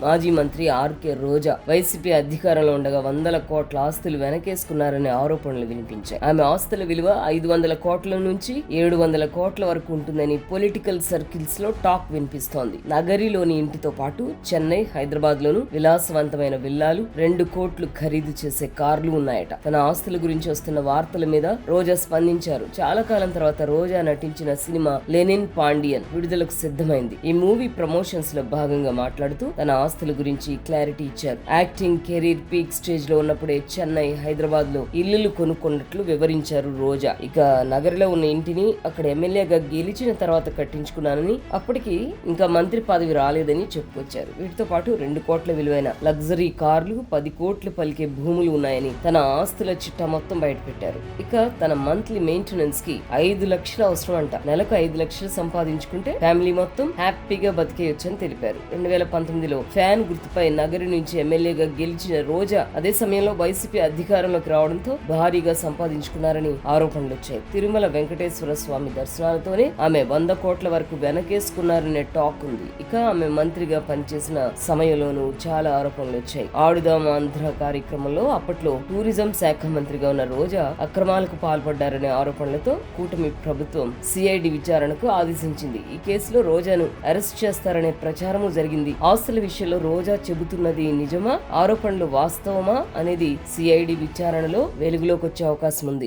మాజీ మంత్రి ఆర్కే రోజా వైసీపీ అధికారంలో ఉండగా వందల కోట్ల ఆస్తులు వెనకేసుకున్నారనే ఆరోపణలు వినిపించాయి. ఆమె ఆస్తుల విలువ 500 కోట్ల నుంచి 700 కోట్ల వరకు ఉంటుందని పొలిటికల్ సర్కిల్స్ లో టాక్ వినిపిస్తోంది. నగరిలోని ఇంటితో పాటు చెన్నై, హైదరాబాద్ లోను విలాసవంతమైన విల్లాలు, 2 కోట్లు ఖరీదు చేసే కార్లు ఉన్నాయట. తన ఆస్తుల గురించి వస్తున్న వార్తల మీద రోజా స్పందించారు. చాలా కాలం తర్వాత రోజా నటించిన సినిమా లెనిన్ పాండియన్ విడుదలకు సిద్ధమైంది. ఈ మూవీ ప్రమోషన్స్ లో భాగంగా మాట్లాడుతూ తన ఆస్తుల గురించి క్లారిటీ ఇచ్చారు. యాక్టింగ్ కెరీర్ పీక్ స్టేజ్ లో ఉన్నప్పుడే చెన్నై, హైదరాబాద్ లో ఇల్లులు కొనుక్కున్నట్లు వివరించారు రోజా. ఇక నగరిలో ఉన్న ఇంటిని అక్కడ ఎమ్మెల్యేగా గెలిచిన తర్వాత కట్టించుకున్నానని, అప్పటికి ఇంకా మంత్రి పదవి రాలేదని చెప్పుకొచ్చారు. వీటితో పాటు 2 కోట్ల విలువైన లగ్జరీ కార్లు, 10 కోట్లు పలికే భూములు ఉన్నాయని తన ఆస్తుల చిట్టా మొత్తం బయటపెట్టారు. ఇక తన మంత్లీ మెయింటెనెన్స్ కి 5 లక్షలు అవసరం అంట. నెలకు 5 లక్షలు సంపాదించుకుంటే ఫ్యామిలీ మొత్తం హ్యాపీగా బతికేయొచ్చని తెలిపారు. 2019లో ఫ్యాన్ గుర్తుపై నగరి నుంచి ఎమ్మెల్యేగా గెలిచిన రోజా అదే సమయంలో వైసీపీ అధికారంలోకి రావడంతో భారీగా సంపాదించుకున్నారని ఆరోపణలు వచ్చాయి. తిరుమల వెంకటేశ్వర స్వామి దర్శనాలతోనే ఆమె 100 కోట్ల వరకు వెనకేసుకున్నారనే టాక్ ఉంది. ఇక ఆమె మంత్రిగా పనిచేసిన సమయంలోనూ చాలా ఆరోపణలు వచ్చాయి. ఆడుదాం ఆంధ్ర కార్యక్రమంలో అప్పట్లో టూరిజం శాఖ మంత్రిగా ఉన్న రోజా అక్రమాలకు పాల్పడ్డారనే ఆరోపణలతో కూటమి ప్రభుత్వం సిఐడి విచారణకు ఆదేశించింది. ఈ కేసులో రోజాను అరెస్ట్ చేస్తారనే ప్రచారము జరిగింది. ఆస్తుల విషయంలో రోజా చెబుతున్నది నిజమా, ఆరోపణలు వాస్తవమా అనేది సిఐడి విచారణలో వెలుగులోకి వచ్చే అవకాశం ఉంది.